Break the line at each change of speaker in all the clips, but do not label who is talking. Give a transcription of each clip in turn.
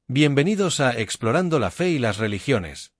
Bienvenidos a Explorando la Fe y las Religiones.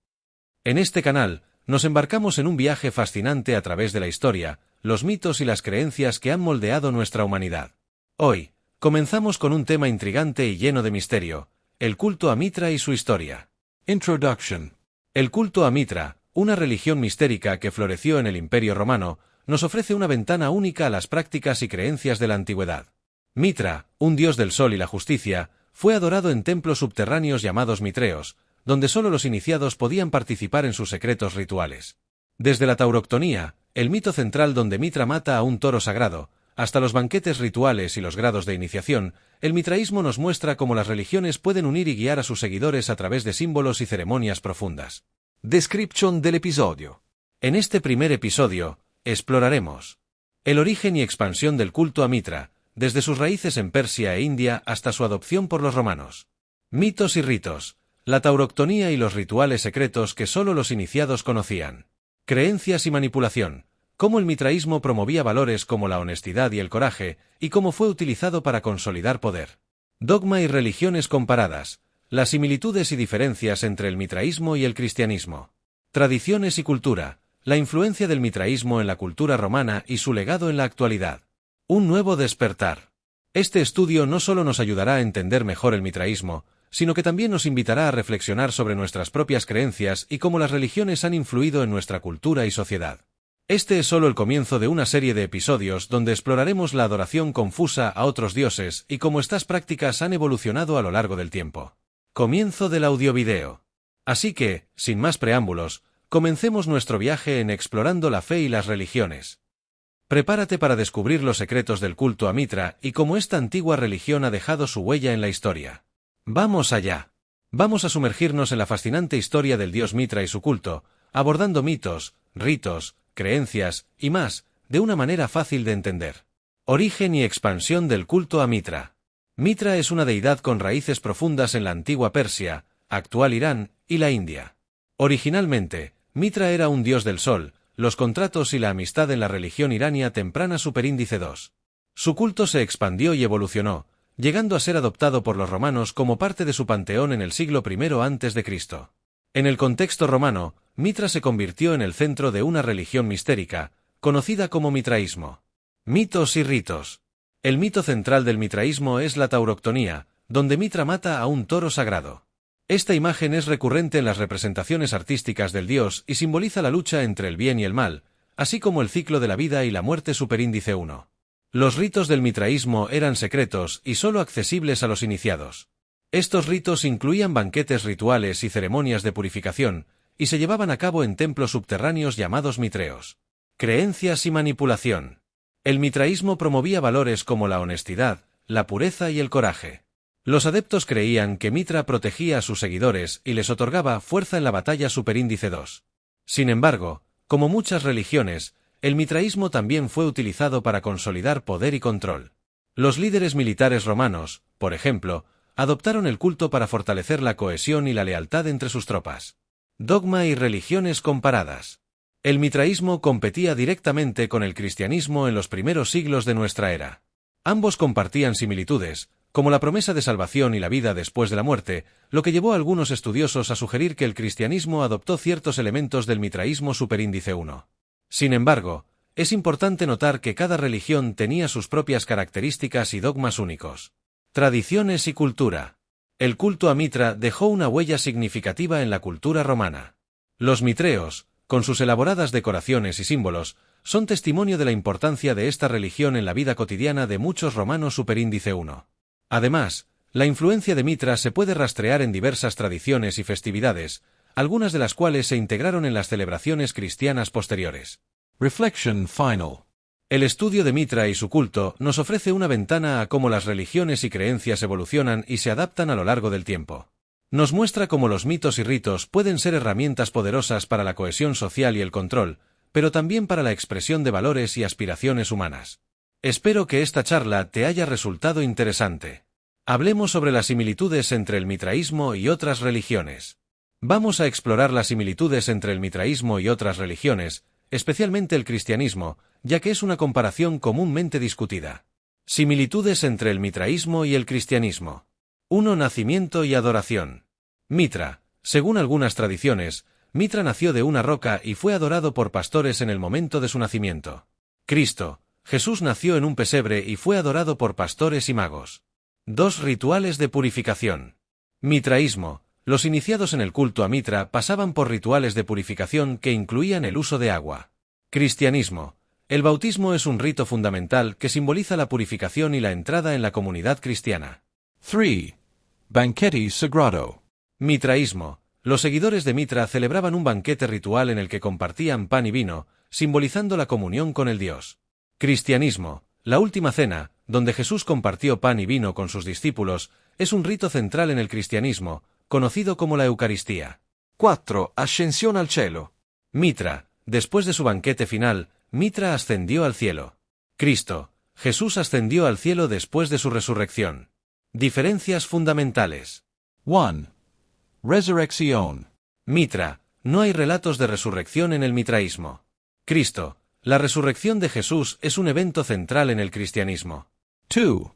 En este canal, nos embarcamos en un viaje fascinante a través de la historia, los mitos y las creencias que han moldeado nuestra humanidad. Hoy, comenzamos con un tema intrigante y lleno de misterio, el culto a Mitra y su historia. Introduction. El culto a Mitra, una religión mistérica que floreció en el Imperio Romano, nos ofrece una ventana única a las prácticas y creencias de la antigüedad. Mitra, un dios del sol y la justicia, fue adorado en templos subterráneos llamados mitreos, donde solo los iniciados podían participar en sus secretos rituales. Desde la tauroctonía, el mito central donde Mitra mata a un toro sagrado, hasta los banquetes rituales y los grados de iniciación, el mitraísmo nos muestra cómo las religiones pueden unir y guiar a sus seguidores a través de símbolos y ceremonias profundas. Description del episodio. En este primer episodio, exploraremos el origen y expansión del culto a Mitra, desde sus raíces en Persia e India hasta su adopción por los romanos. Mitos y ritos, la tauroctonía y los rituales secretos que solo los iniciados conocían. Creencias y manipulación, cómo el mitraísmo promovía valores como la honestidad y el coraje, y cómo fue utilizado para consolidar poder. Dogma y religiones comparadas, las similitudes y diferencias entre el mitraísmo y el cristianismo. Tradiciones y cultura, la influencia del mitraísmo en la cultura romana y su legado en la actualidad. Un nuevo despertar. Este estudio no solo nos ayudará a entender mejor el mitraísmo, sino que también nos invitará a reflexionar sobre nuestras propias creencias y cómo las religiones han influido en nuestra cultura y sociedad. Este es solo el comienzo de una serie de episodios donde exploraremos la adoración confusa a otros dioses y cómo estas prácticas han evolucionado a lo largo del tiempo. Comienzo del audiovideo. Así que, sin más preámbulos, comencemos nuestro viaje en Explorando la Fe y las Religiones. Prepárate para descubrir los secretos del culto a Mitra y cómo esta antigua religión ha dejado su huella en la historia. ¡Vamos allá! Vamos a sumergirnos en la fascinante historia del dios Mitra y su culto, abordando mitos, ritos, creencias y más, de una manera fácil de entender. Origen y expansión del culto a Mitra. Mitra es una deidad con raíces profundas en la antigua Persia, actual Irán y la India. Originalmente, Mitra era un dios del sol, los contratos y la amistad en la religión irania temprana superíndice II. Su culto se expandió y evolucionó, llegando a ser adoptado por los romanos como parte de su panteón en el siglo I a.C. En el contexto romano, Mitra se convirtió en el centro de una religión mistérica, conocida como mitraísmo. Mitos y ritos. El mito central del mitraísmo es la tauroctonía, donde Mitra mata a un toro sagrado. Esta imagen es recurrente en las representaciones artísticas del dios y simboliza la lucha entre el bien y el mal, así como el ciclo de la vida y la muerte superíndice I. Los ritos del mitraísmo eran secretos y solo accesibles a los iniciados. Estos ritos incluían banquetes rituales y ceremonias de purificación, y se llevaban a cabo en templos subterráneos llamados mitreos. Creencias y manipulación. El mitraísmo promovía valores como la honestidad, la pureza y el coraje. Los adeptos creían que Mitra protegía a sus seguidores y les otorgaba fuerza en la batalla superíndice II. Sin embargo, como muchas religiones, el mitraísmo también fue utilizado para consolidar poder y control. Los líderes militares romanos, por ejemplo, adoptaron el culto para fortalecer la cohesión y la lealtad entre sus tropas. Dogma y religiones comparadas. El mitraísmo competía directamente con el cristianismo en los primeros siglos de nuestra era. Ambos compartían similitudes, como la promesa de salvación y la vida después de la muerte, lo que llevó a algunos estudiosos a sugerir que el cristianismo adoptó ciertos elementos del mitraísmo superíndice I. Sin embargo, es importante notar que cada religión tenía sus propias características y dogmas únicos. Tradiciones y cultura. El culto a Mitra dejó una huella significativa en la cultura romana. Los mitreos, con sus elaboradas decoraciones y símbolos, son testimonio de la importancia de esta religión en la vida cotidiana de muchos romanos superíndice I. Además, la influencia de Mitra se puede rastrear en diversas tradiciones y festividades, algunas de las cuales se integraron en las celebraciones cristianas posteriores. Reflection final. El estudio de Mitra y su culto nos ofrece una ventana a cómo las religiones y creencias evolucionan y se adaptan a lo largo del tiempo. Nos muestra cómo los mitos y ritos pueden ser herramientas poderosas para la cohesión social y el control, pero también para la expresión de valores y aspiraciones humanas. Espero que esta charla te haya resultado interesante. Hablemos sobre las similitudes entre el mitraísmo y otras religiones. Vamos a explorar las similitudes entre el mitraísmo y otras religiones, especialmente el cristianismo, ya que es una comparación comúnmente discutida. Similitudes entre el mitraísmo y el cristianismo. 1. Nacimiento y adoración. Mitra. Según algunas tradiciones, Mitra nació de una roca y fue adorado por pastores en el momento de su nacimiento. Cristo. Jesús nació en un pesebre y fue adorado por pastores y magos. 2. Rituales de purificación. Mitraísmo. Los iniciados en el culto a Mitra pasaban por rituales de purificación que incluían el uso de agua. Cristianismo. El bautismo es un rito fundamental que simboliza la purificación y la entrada en la comunidad cristiana.
3. Banquete sagrado.
Mitraísmo. Los seguidores de Mitra celebraban un banquete ritual en el que compartían pan y vino, simbolizando la comunión con el Dios. Cristianismo. La última cena, donde Jesús compartió pan y vino con sus discípulos, es un rito central en el cristianismo, conocido como la Eucaristía.
4. Ascensión al cielo.
Mitra. Después de su banquete final, Mitra ascendió al cielo. Cristo. Jesús ascendió al cielo después de su resurrección. Diferencias fundamentales.
1. Resurrección.
Mitra. No hay relatos de resurrección en el mitraísmo. Cristo. La resurrección de Jesús es un evento central en el cristianismo.
2.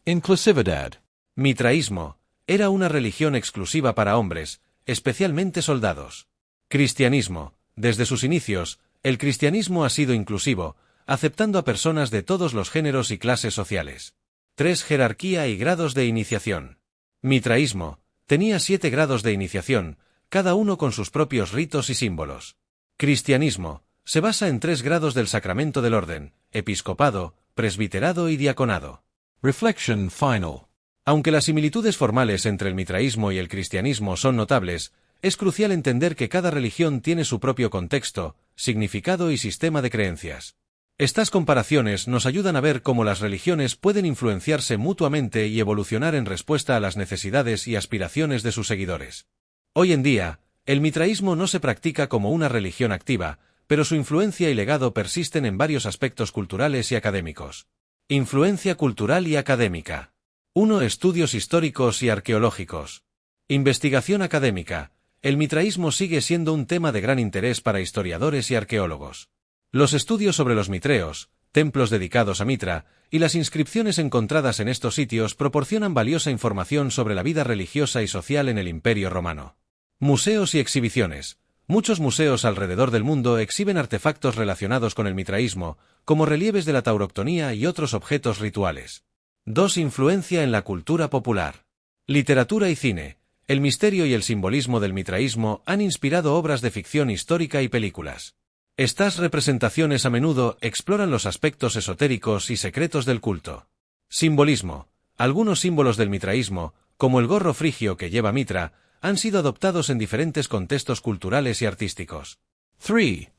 Inclusividad.
Mitraísmo. Era una religión exclusiva para hombres, especialmente soldados. Cristianismo. Desde sus inicios, el cristianismo ha sido inclusivo, aceptando a personas de todos los géneros y clases sociales. 3. Jerarquía y grados de iniciación. Mitraísmo. Tenía 7 grados de iniciación, cada uno con sus propios ritos y símbolos. Cristianismo. Se basa en 3 grados del sacramento del orden: episcopado, presbiterado y diaconado.
Reflection final.
Aunque las similitudes formales entre el mitraísmo y el cristianismo son notables, es crucial entender que cada religión tiene su propio contexto, significado y sistema de creencias. Estas comparaciones nos ayudan a ver cómo las religiones pueden influenciarse mutuamente y evolucionar en respuesta a las necesidades y aspiraciones de sus seguidores. Hoy en día, el mitraísmo no se practica como una religión activa, pero su influencia y legado persisten en varios aspectos culturales y académicos. Influencia cultural y académica. 1. Estudios históricos y arqueológicos. Investigación académica. El mitraísmo sigue siendo un tema de gran interés para historiadores y arqueólogos. Los estudios sobre los mitreos, templos dedicados a Mitra, y las inscripciones encontradas en estos sitios proporcionan valiosa información sobre la vida religiosa y social en el Imperio Romano. Museos y exhibiciones. Muchos museos alrededor del mundo exhiben artefactos relacionados con el mitraísmo, como relieves de la tauroctonía y otros objetos rituales. 2. Influencia en la cultura popular. Literatura y cine. El misterio y el simbolismo del mitraísmo han inspirado obras de ficción histórica y películas. Estas representaciones a menudo exploran los aspectos esotéricos y secretos del culto. Simbolismo. Algunos símbolos del mitraísmo, como el gorro frigio que lleva Mitra, han sido adoptados en diferentes contextos culturales y artísticos.
3.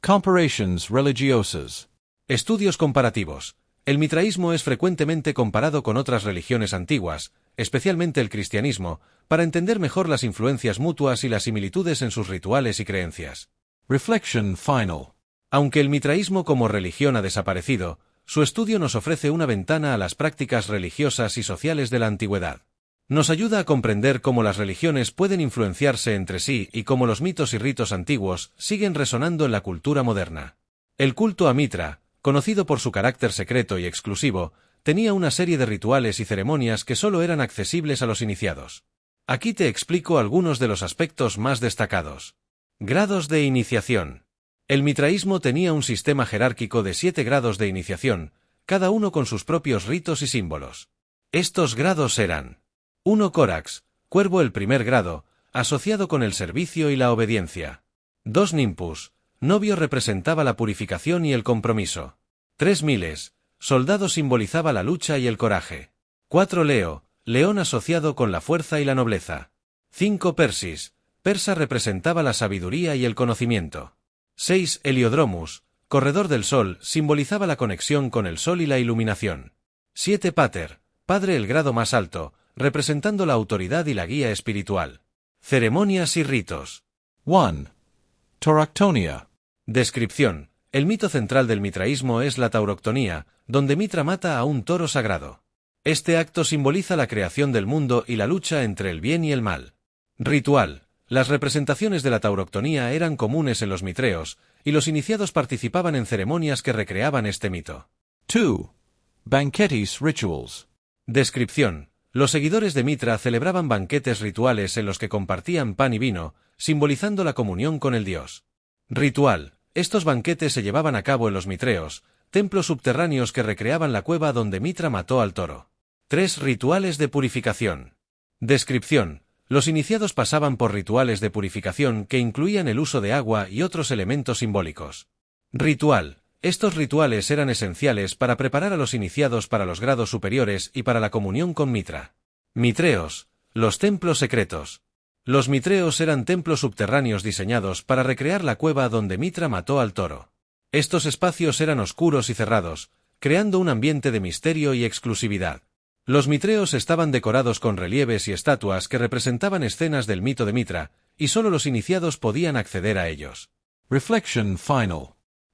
Comparations religiosas.
Estudios comparativos. El mitraísmo es frecuentemente comparado con otras religiones antiguas, especialmente el cristianismo, para entender mejor las influencias mutuas y las similitudes en sus rituales y creencias.
Reflection final.
Aunque el mitraísmo como religión ha desaparecido, su estudio nos ofrece una ventana a las prácticas religiosas y sociales de la antigüedad. Nos ayuda a comprender cómo las religiones pueden influenciarse entre sí y cómo los mitos y ritos antiguos siguen resonando en la cultura moderna. El culto a Mitra, conocido por su carácter secreto y exclusivo, tenía una serie de rituales y ceremonias que solo eran accesibles a los iniciados. Aquí te explico algunos de los aspectos más destacados. Grados de iniciación. El mitraísmo tenía un sistema jerárquico de 7 grados de iniciación, cada uno con sus propios ritos y símbolos. Estos grados eran: 1. Corax, cuervo, el primer grado, asociado con el servicio y la obediencia. 2. Nimbus, novio, representaba la purificación y el compromiso. 3. Miles, soldado, simbolizaba la lucha y el coraje. 4. Leo, león, asociado con la fuerza y la nobleza. 5. Persis, persa, representaba la sabiduría y el conocimiento. 6. Heliodromus, corredor del sol, simbolizaba la conexión con el sol y la iluminación. 7. Pater, padre, el grado más alto, representando la autoridad y la guía espiritual. Ceremonias y ritos.
1. Tauroctonia.
Descripción. El mito central del mitraísmo es la tauroctonía, donde Mitra mata a un toro sagrado. Este acto simboliza la creación del mundo y la lucha entre el bien y el mal. Ritual. Las representaciones de la tauroctonía eran comunes en los mitreos, y los iniciados participaban en ceremonias que recreaban este mito.
2. Banquetes rituals.
Descripción. Los seguidores de Mitra celebraban banquetes rituales en los que compartían pan y vino, simbolizando la comunión con el dios. Ritual. Estos banquetes se llevaban a cabo en los mitreos, templos subterráneos que recreaban la cueva donde Mitra mató al toro. 3 rituales de purificación. Descripción. Los iniciados pasaban por rituales de purificación que incluían el uso de agua y otros elementos simbólicos. Ritual. Estos rituales eran esenciales para preparar a los iniciados para los grados superiores y para la comunión con Mitra. Mitreos. Los templos secretos. Los mitreos eran templos subterráneos diseñados para recrear la cueva donde Mitra mató al toro. Estos espacios eran oscuros y cerrados, creando un ambiente de misterio y exclusividad. Los mitreos estaban decorados con relieves y estatuas que representaban escenas del mito de Mitra, y solo los iniciados podían acceder a ellos.
Reflection final.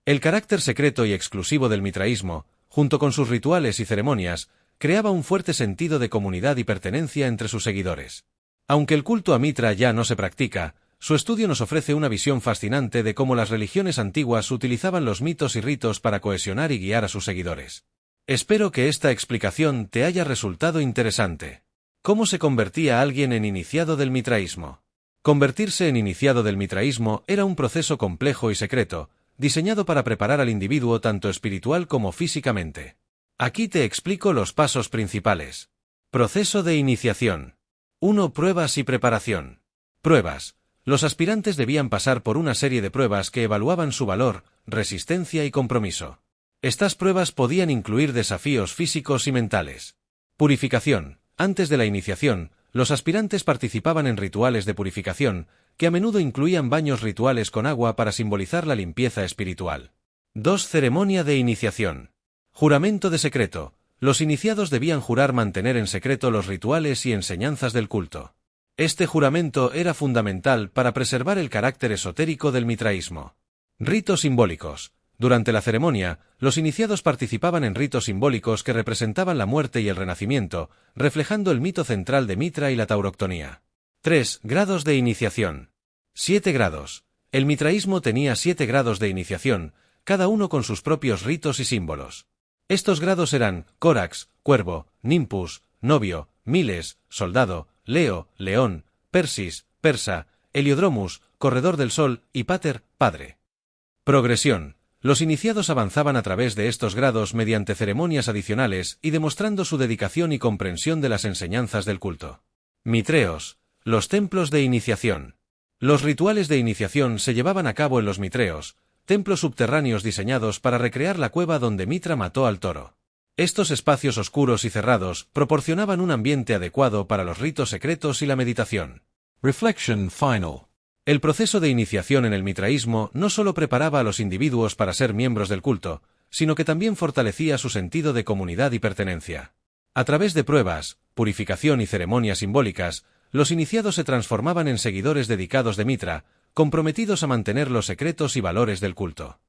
El carácter secreto y exclusivo del mitraísmo, junto con sus rituales y ceremonias, creaba un fuerte sentido de comunidad y pertenencia entre sus seguidores. Aunque el culto a Mitra ya no se practica, su estudio nos ofrece una visión fascinante de cómo las religiones antiguas utilizaban los mitos y ritos para cohesionar y guiar a sus seguidores. Espero que esta explicación te haya resultado interesante. ¿Cómo se convertía alguien en iniciado del mitraísmo? Convertirse en iniciado del mitraísmo era un proceso complejo y secreto, diseñado para preparar al individuo tanto espiritual como físicamente. Aquí te explico los pasos principales. Proceso de iniciación. 1. Pruebas y preparación. Pruebas. Los aspirantes debían pasar por una serie de pruebas que evaluaban su valor, resistencia y compromiso. Estas pruebas podían incluir desafíos físicos y mentales. Purificación. Antes de la iniciación, los aspirantes participaban en rituales de purificación, que a menudo incluían baños rituales con agua para simbolizar la limpieza espiritual. 2. Ceremonia de iniciación. Juramento de secreto. Los iniciados debían jurar mantener en secreto los rituales y enseñanzas del culto. Este juramento era fundamental para preservar el carácter esotérico del mitraísmo. Ritos simbólicos. Durante la ceremonia, los iniciados participaban en ritos simbólicos que representaban la muerte y el renacimiento, reflejando el mito central de Mitra y la tauroctonía. 3. Grados de iniciación. 7 grados. El mitraísmo tenía 7 grados de iniciación, cada uno con sus propios ritos y símbolos. Estos grados eran Córax, cuervo, Nimbus, novio, Miles, soldado, Leo, león, Persis, persa, Heliodromus, corredor del sol y Pater, padre. Progresión. Los iniciados avanzaban a través de estos grados mediante ceremonias adicionales y demostrando su dedicación y comprensión de las enseñanzas del culto. Mitreos. Los templos de iniciación. Los rituales de iniciación se llevaban a cabo en los mitreos, templos subterráneos diseñados para recrear la cueva donde Mitra mató al toro. Estos espacios oscuros y cerrados proporcionaban un ambiente adecuado para los ritos secretos y la meditación.
Reflection final.
El proceso de iniciación en el mitraísmo no solo preparaba a los individuos para ser miembros del culto, sino que también fortalecía su sentido de comunidad y pertenencia. A través de pruebas, purificación y ceremonias simbólicas, los iniciados se transformaban en seguidores dedicados de Mitra, comprometidos a mantener los secretos y valores del culto.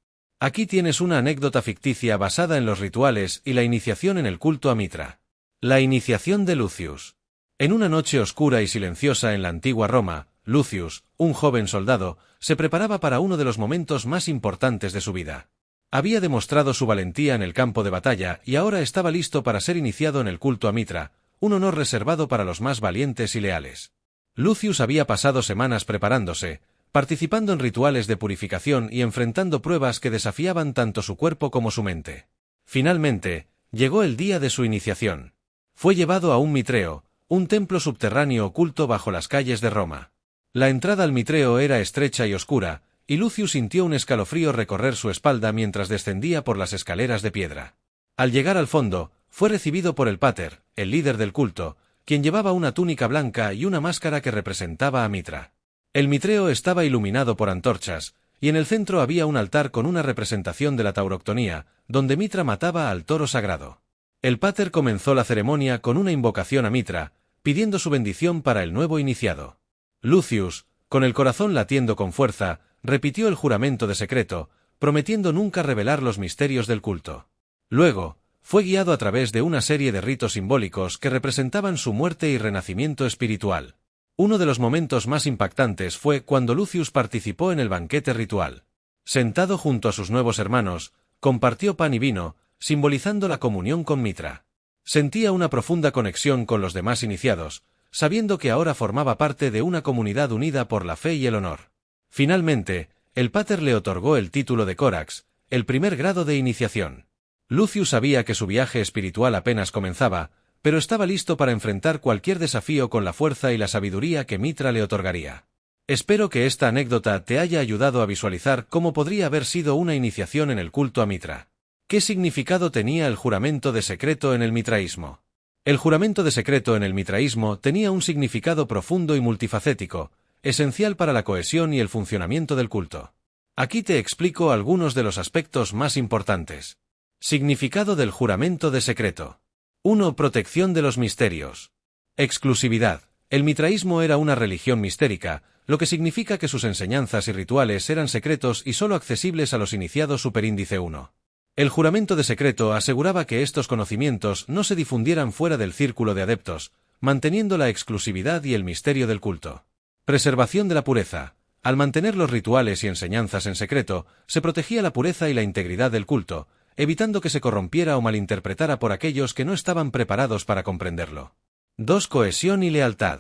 Aquí tienes una anécdota ficticia basada en los rituales y la iniciación en el culto a Mitra. La iniciación de Lucius. En una noche oscura y silenciosa en la antigua Roma, Lucius, un joven soldado, se preparaba para uno de los momentos más importantes de su vida. Había demostrado su valentía en el campo de batalla y ahora estaba listo para ser iniciado en el culto a Mitra, un honor reservado para los más valientes y leales. Lucius había pasado semanas preparándose, participando en rituales de purificación y enfrentando pruebas que desafiaban tanto su cuerpo como su mente. Finalmente, llegó el día de su iniciación. Fue llevado a un mitreo, un templo subterráneo oculto bajo las calles de Roma. La entrada al mitreo era estrecha y oscura, y Lucius sintió un escalofrío recorrer su espalda mientras descendía por las escaleras de piedra. Al llegar al fondo, fue recibido por el Pater, el líder del culto, quien llevaba una túnica blanca y una máscara que representaba a Mitra. El mitreo estaba iluminado por antorchas, y en el centro había un altar con una representación de la tauroctonía, donde Mitra mataba al toro sagrado. El Pater comenzó la ceremonia con una invocación a Mitra, pidiendo su bendición para el nuevo iniciado. Lucius, con el corazón latiendo con fuerza, repitió el juramento de secreto, prometiendo nunca revelar los misterios del culto. Luego, fue guiado a través de una serie de ritos simbólicos que representaban su muerte y renacimiento espiritual. Uno de los momentos más impactantes fue cuando Lucius participó en el banquete ritual. Sentado junto a sus nuevos hermanos, compartió pan y vino, simbolizando la comunión con Mitra. Sentía una profunda conexión con los demás iniciados, sabiendo que ahora formaba parte de una comunidad unida por la fe y el honor. Finalmente, el Pater le otorgó el título de Corax, el primer grado de iniciación. Lucius sabía que su viaje espiritual apenas comenzaba, pero estaba listo para enfrentar cualquier desafío con la fuerza y la sabiduría que Mitra le otorgaría. Espero que esta anécdota te haya ayudado a visualizar cómo podría haber sido una iniciación en el culto a Mitra. ¿Qué significado tenía el juramento de secreto en el mitraísmo? El juramento de secreto en el mitraísmo tenía un significado profundo y multifacético, esencial para la cohesión y el funcionamiento del culto. Aquí te explico algunos de los aspectos más importantes. Significado del juramento de secreto. 1. Protección de los misterios. Exclusividad. El mitraísmo era una religión mistérica, lo que significa que sus enseñanzas y rituales eran secretos y solo accesibles a los iniciados superíndice 1. El juramento de secreto aseguraba que estos conocimientos no se difundieran fuera del círculo de adeptos, manteniendo la exclusividad y el misterio del culto. Preservación de la pureza. Al mantener los rituales y enseñanzas en secreto, se protegía la pureza y la integridad del culto, evitando que se corrompiera o malinterpretara por aquellos que no estaban preparados para comprenderlo. 2. Cohesión y lealtad.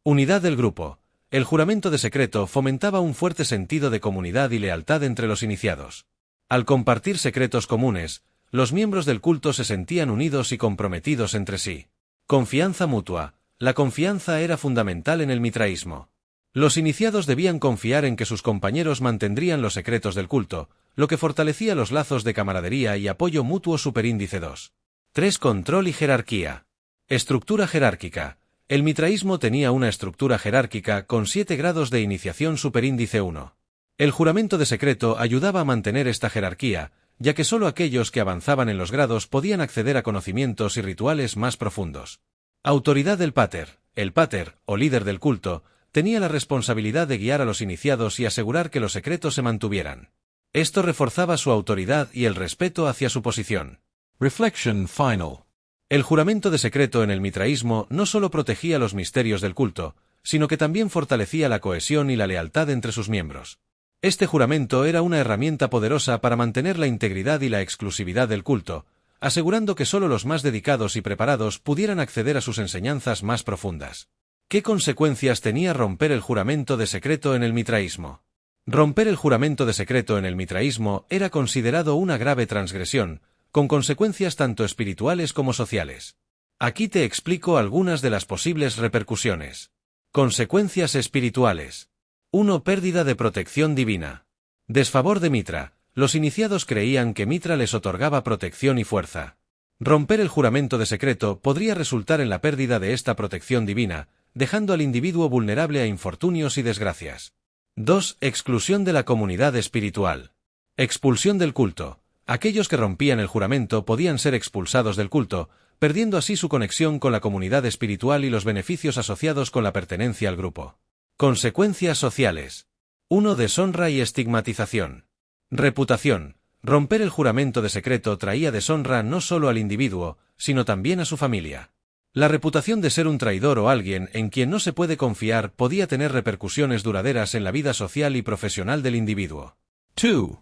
Unidad del grupo. El juramento de secreto fomentaba un fuerte sentido de comunidad y lealtad entre los iniciados. Al compartir secretos comunes, los miembros del culto se sentían unidos y comprometidos entre sí. Confianza mutua. La confianza era fundamental en el mitraísmo. Los iniciados debían confiar en que sus compañeros mantendrían los secretos del culto, lo que fortalecía los lazos de camaradería y apoyo mutuo superíndice 2. 3. Control y jerarquía. Estructura jerárquica. El mitraísmo tenía una estructura jerárquica con 7 grados de iniciación superíndice 1. El juramento de secreto ayudaba a mantener esta jerarquía, ya que solo aquellos que avanzaban en los grados podían acceder a conocimientos y rituales más profundos. Autoridad del Pater. El Pater, o líder del culto, tenía la responsabilidad de guiar a los iniciados y asegurar que los secretos se mantuvieran. Esto reforzaba su autoridad y el respeto hacia su posición.
Reflection final.
El juramento de secreto en el mitraísmo no solo protegía los misterios del culto, sino que también fortalecía la cohesión y la lealtad entre sus miembros. Este juramento era una herramienta poderosa para mantener la integridad y la exclusividad del culto, asegurando que solo los más dedicados y preparados pudieran acceder a sus enseñanzas más profundas. ¿Qué consecuencias tenía romper el juramento de secreto en el mitraísmo? Romper el juramento de secreto en el mitraísmo era considerado una grave transgresión, con consecuencias tanto espirituales como sociales. Aquí te explico algunas de las posibles repercusiones. Consecuencias espirituales. 1. Pérdida de protección divina. Desfavor de Mitra. Los iniciados creían que Mitra les otorgaba protección y fuerza. Romper el juramento de secreto podría resultar en la pérdida de esta protección divina, dejando al individuo vulnerable a infortunios y desgracias. 2. Exclusión de la comunidad espiritual. Expulsión del culto. Aquellos que rompían el juramento podían ser expulsados del culto, perdiendo así su conexión con la comunidad espiritual y los beneficios asociados con la pertenencia al grupo. Consecuencias sociales. 1. Deshonra y estigmatización. Reputación. Romper el juramento de secreto traía deshonra no solo al individuo, sino también a su familia. La reputación de ser un traidor o alguien en quien no se puede confiar podía tener repercusiones duraderas en la vida social y profesional del individuo.
2.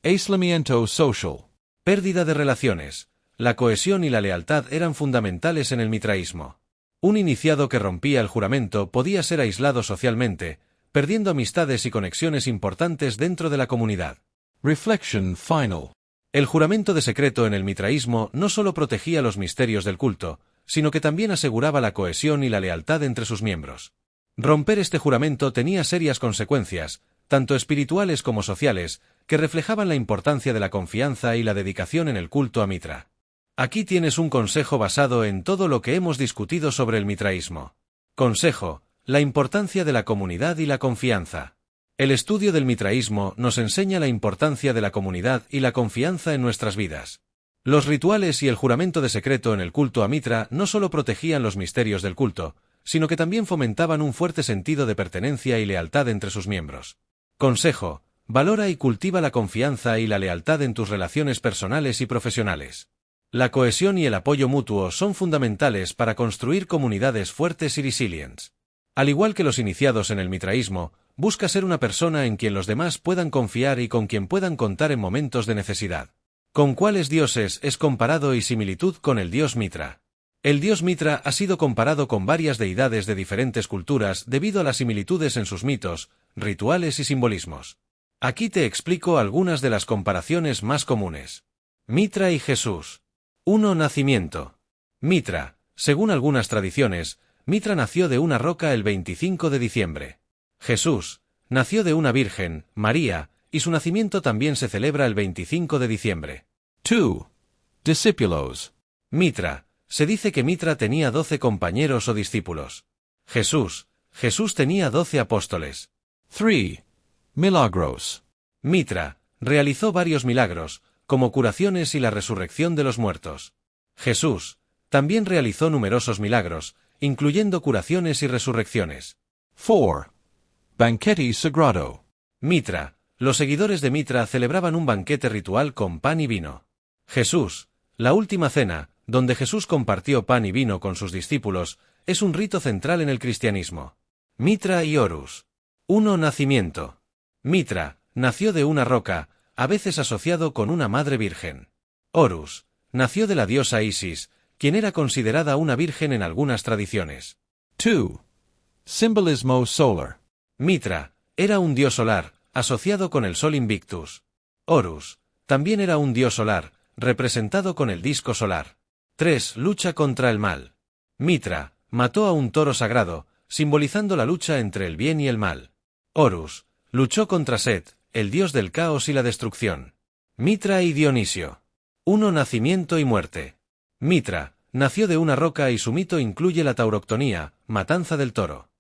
Aislamiento social.
Pérdida de relaciones. La cohesión y la lealtad eran fundamentales en el mitraísmo. Un iniciado que rompía el juramento podía ser aislado socialmente, perdiendo amistades y conexiones importantes dentro de la comunidad.
Reflection final.
El juramento de secreto en el mitraísmo no solo protegía los misterios del culto, sino que también aseguraba la cohesión y la lealtad entre sus miembros. Romper este juramento tenía serias consecuencias, tanto espirituales como sociales, que reflejaban la importancia de la confianza y la dedicación en el culto a Mitra. Aquí tienes un consejo basado en todo lo que hemos discutido sobre el mitraísmo. Consejo: la importancia de la comunidad y la confianza. El estudio del mitraísmo nos enseña la importancia de la comunidad y la confianza en nuestras vidas. Los rituales y el juramento de secreto en el culto a Mitra no solo protegían los misterios del culto, sino que también fomentaban un fuerte sentido de pertenencia y lealtad entre sus miembros. Consejo: valora y cultiva la confianza y la lealtad en tus relaciones personales y profesionales. La cohesión y el apoyo mutuo son fundamentales para construir comunidades fuertes y resilientes. Al igual que los iniciados en el mitraísmo, busca ser una persona en quien los demás puedan confiar y con quien puedan contar en momentos de necesidad. ¿Con cuáles dioses es comparado y similitud con el dios Mitra? El dios Mitra ha sido comparado con varias deidades de diferentes culturas debido a las similitudes en sus mitos, rituales y simbolismos. Aquí te explico algunas de las comparaciones más comunes. Mitra y Jesús. 1. Nacimiento. Mitra. Según algunas tradiciones, Mitra nació de una roca el 25 de diciembre. Jesús nació de una virgen, María, y su nacimiento también se celebra el 25 de diciembre.
2. Discípulos.
Mitra. Se dice que Mitra tenía 12 compañeros o discípulos. Jesús tenía 12 apóstoles.
3. Milagros.
Mitra realizó varios milagros, como curaciones y la resurrección de los muertos. Jesús también realizó numerosos milagros, incluyendo curaciones y resurrecciones.
4. Banquete sagrado.
Mitra. Los seguidores de Mitra celebraban un banquete ritual con pan y vino. Jesús. La última cena, donde Jesús compartió pan y vino con sus discípulos, es un rito central en el cristianismo. Mitra y Horus. 1. Nacimiento. Mitra nació de una roca, a veces asociado con una madre virgen. Horus nació de la diosa Isis, quien era considerada una virgen en algunas tradiciones.
2. Simbolismo solar.
Mitra era un dios solar, asociado con el sol Invictus. Horus también era un dios solar, representado con el disco solar. 3. Lucha contra el mal. Mitra mató a un toro sagrado, simbolizando la lucha entre el bien y el mal. Horus luchó contra Set, el dios del caos y la destrucción. Mitra y Dionisio. 1. Nacimiento y muerte. Mitra nació de una roca y su mito incluye la tauroctonía, matanza del toro.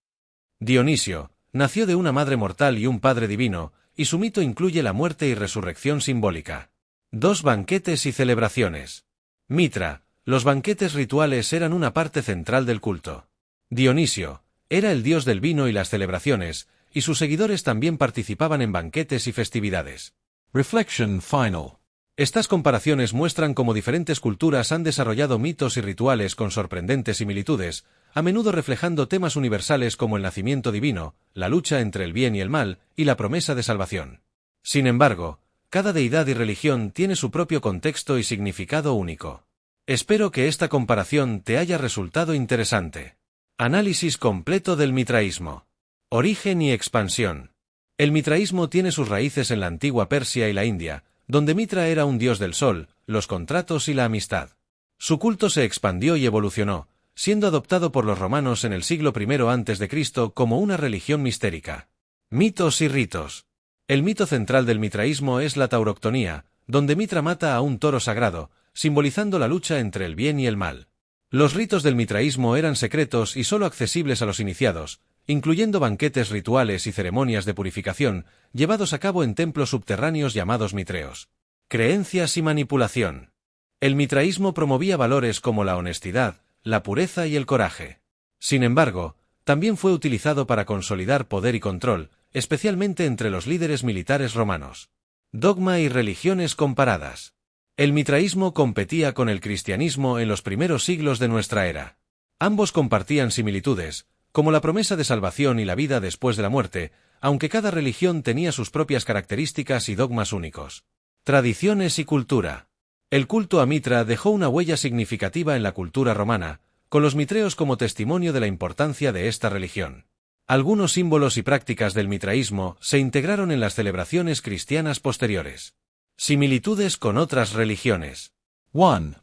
Dionisio nació de una madre mortal y un padre divino, y su mito incluye la muerte y resurrección simbólica. 2. Banquetes y celebraciones. Mitra. Los banquetes rituales eran una parte central del culto. Dionisio era el dios del vino y las celebraciones, y sus seguidores también participaban en banquetes y festividades.
Reflection final.
Estas comparaciones muestran cómo diferentes culturas han desarrollado mitos y rituales con sorprendentes similitudes, a menudo reflejando temas universales como el nacimiento divino, la lucha entre el bien y el mal, y la promesa de salvación. Sin embargo, cada deidad y religión tiene su propio contexto y significado único. Espero que esta comparación te haya resultado interesante. Análisis completo del mitraísmo. Origen y expansión. El mitraísmo tiene sus raíces en la antigua Persia y la India, donde Mitra era un dios del sol, los contratos y la amistad. Su culto se expandió y evolucionó, siendo adoptado por los romanos en el siglo I a.C. como una religión mistérica. Mitos y ritos. El mito central del mitraísmo es la tauroctonía, donde Mitra mata a un toro sagrado, simbolizando la lucha entre el bien y el mal. Los ritos del mitraísmo eran secretos y solo accesibles a los iniciados, incluyendo banquetes rituales y ceremonias de purificación, llevados a cabo en templos subterráneos llamados mitreos. Creencias y manipulación. El mitraísmo promovía valores como la honestidad, la pureza y el coraje. Sin embargo, también fue utilizado para consolidar poder y control, especialmente entre los líderes militares romanos. Dogma y religiones comparadas. El mitraísmo competía con el cristianismo en los primeros siglos de nuestra era. Ambos compartían similitudes, como la promesa de salvación y la vida después de la muerte, aunque cada religión tenía sus propias características y dogmas únicos. Tradiciones y cultura. El culto a Mitra dejó una huella significativa en la cultura romana, con los mitreos como testimonio de la importancia de esta religión. Algunos símbolos y prácticas del mitraísmo se integraron en las celebraciones cristianas posteriores. Similitudes con otras religiones.
1.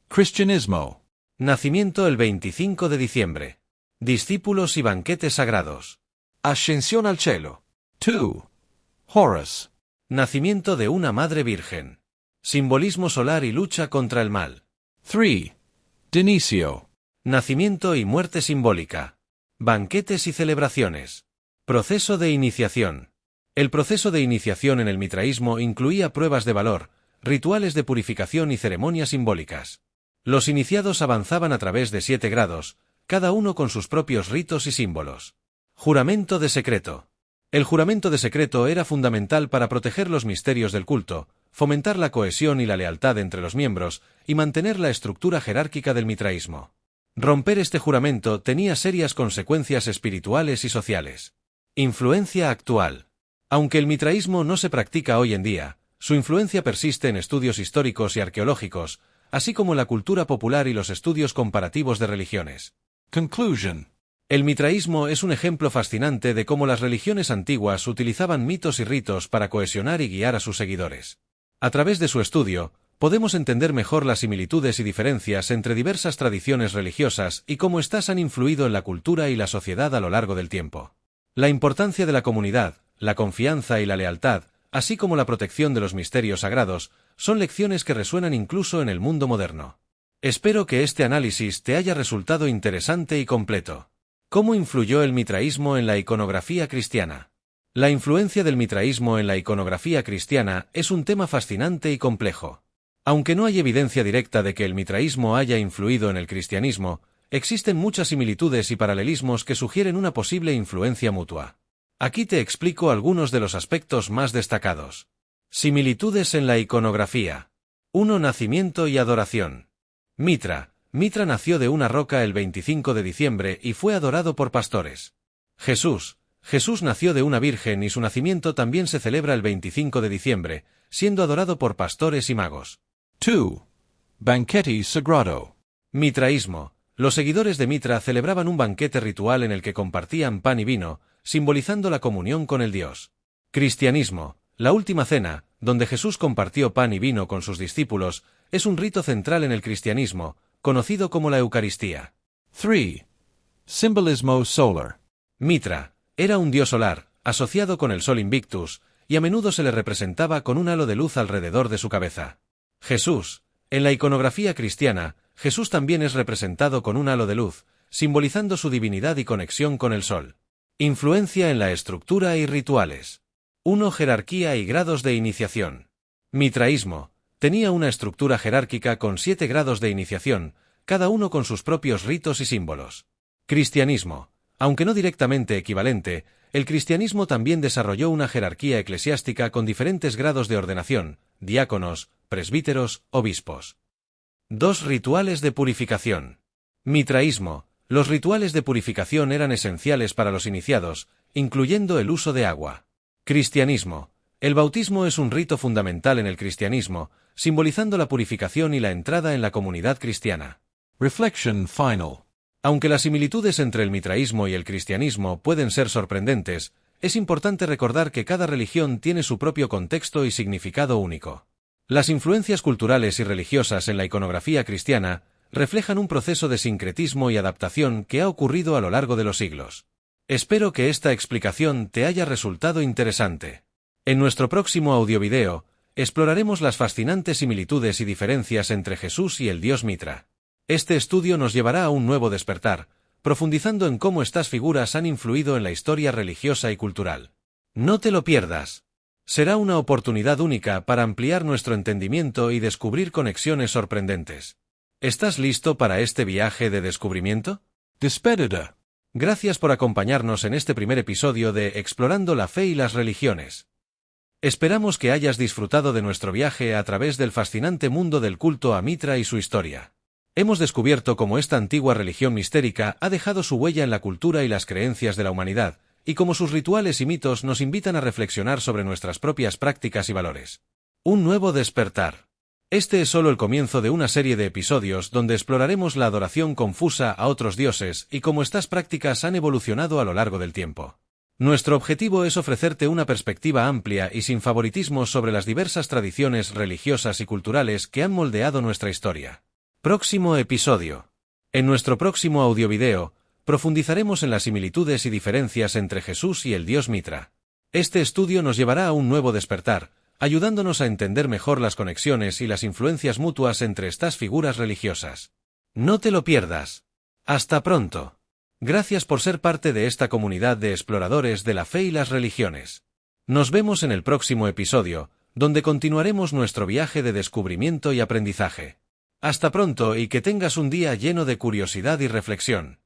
Cristianismo.
Nacimiento el 25 de diciembre. Discípulos y banquetes sagrados.
Ascensión al cielo. 2. Horus.
Nacimiento de una madre virgen. Simbolismo solar y lucha contra el mal.
3. Dionisio.
Nacimiento y muerte simbólica. Banquetes y celebraciones. Proceso de iniciación. El proceso de iniciación en el mitraísmo incluía pruebas de valor, rituales de purificación y ceremonias simbólicas. Los iniciados avanzaban a través de 7 grados, cada uno con sus propios ritos y símbolos. Juramento de secreto. El juramento de secreto era fundamental para proteger los misterios del culto, fomentar la cohesión y la lealtad entre los miembros y mantener la estructura jerárquica del mitraísmo. Romper este juramento tenía serias consecuencias espirituales y sociales. Influencia actual. Aunque el mitraísmo no se practica hoy en día, su influencia persiste en estudios históricos y arqueológicos, así como la cultura popular y los estudios comparativos de religiones.
Conclusion.
El mitraísmo es un ejemplo fascinante de cómo las religiones antiguas utilizaban mitos y ritos para cohesionar y guiar a sus seguidores. A través de su estudio, podemos entender mejor las similitudes y diferencias entre diversas tradiciones religiosas y cómo éstas han influido en la cultura y la sociedad a lo largo del tiempo. La importancia de la comunidad, la confianza y la lealtad, así como la protección de los misterios sagrados, son lecciones que resuenan incluso en el mundo moderno. Espero que este análisis te haya resultado interesante y completo. ¿Cómo influyó el mitraísmo en la iconografía cristiana? La influencia del mitraísmo en la iconografía cristiana es un tema fascinante y complejo. Aunque no hay evidencia directa de que el mitraísmo haya influido en el cristianismo, existen muchas similitudes y paralelismos que sugieren una posible influencia mutua. Aquí te explico algunos de los aspectos más destacados. Similitudes en la iconografía. 1. Nacimiento y adoración. Mitra nació de una roca el 25 de diciembre y fue adorado por pastores. Jesús nació de una virgen y su nacimiento también se celebra el 25 de diciembre, siendo adorado por pastores y magos.
2. Banquete sagrado.
Mitraísmo. Los seguidores de Mitra celebraban un banquete ritual en el que compartían pan y vino, simbolizando la comunión con el Dios. Cristianismo. La última cena, donde Jesús compartió pan y vino con sus discípulos, es un rito central en el cristianismo, conocido como la Eucaristía.
3. Symbolismo solar.
Mitra era un dios solar, asociado con el sol Invictus, y a menudo se le representaba con un halo de luz alrededor de su cabeza. Jesús. En la iconografía cristiana, Jesús también es representado con un halo de luz, simbolizando su divinidad y conexión con el sol. Influencia en la estructura y rituales. 1. Jerarquía y grados de iniciación. Mitraísmo tenía una estructura jerárquica con 7 grados de iniciación, cada uno con sus propios ritos y símbolos. Cristianismo. Aunque no directamente equivalente, el cristianismo también desarrolló una jerarquía eclesiástica con diferentes grados de ordenación, diáconos, presbíteros, obispos. 2. Rituales de purificación. Mitraísmo. Los rituales de purificación eran esenciales para los iniciados, incluyendo el uso de agua. Cristianismo. El bautismo es un rito fundamental en el cristianismo, simbolizando la purificación y la entrada en la comunidad cristiana.
Reflection final.
Aunque las similitudes entre el mitraísmo y el cristianismo pueden ser sorprendentes, es importante recordar que cada religión tiene su propio contexto y significado único. Las influencias culturales y religiosas en la iconografía cristiana reflejan un proceso de sincretismo y adaptación que ha ocurrido a lo largo de los siglos. Espero que esta explicación te haya resultado interesante. En nuestro próximo audiovideo, exploraremos las fascinantes similitudes y diferencias entre Jesús y el dios Mitra. Este estudio nos llevará a un nuevo despertar, profundizando en cómo estas figuras han influido en la historia religiosa y cultural. No te lo pierdas. Será una oportunidad única para ampliar nuestro entendimiento y descubrir conexiones sorprendentes. ¿Estás listo para este viaje de descubrimiento?
Despedida.
Gracias por acompañarnos en este primer episodio de Explorando la Fe y las Religiones. Esperamos que hayas disfrutado de nuestro viaje a través del fascinante mundo del culto a Mitra y su historia. Hemos descubierto cómo esta antigua religión mistérica ha dejado su huella en la cultura y las creencias de la humanidad, y cómo sus rituales y mitos nos invitan a reflexionar sobre nuestras propias prácticas y valores. Un nuevo despertar. Este es solo el comienzo de una serie de episodios donde exploraremos la adoración confusa a otros dioses y cómo estas prácticas han evolucionado a lo largo del tiempo. Nuestro objetivo es ofrecerte una perspectiva amplia y sin favoritismos sobre las diversas tradiciones religiosas y culturales que han moldeado nuestra historia. Próximo episodio. En nuestro próximo audiovideo, profundizaremos en las similitudes y diferencias entre Jesús y el dios Mitra. Este estudio nos llevará a un nuevo despertar, ayudándonos a entender mejor las conexiones y las influencias mutuas entre estas figuras religiosas. No te lo pierdas. Hasta pronto. Gracias por ser parte de esta comunidad de exploradores de la fe y las religiones. Nos vemos en el próximo episodio, donde continuaremos nuestro viaje de descubrimiento y aprendizaje. Hasta pronto y que tengas un día lleno de curiosidad y reflexión.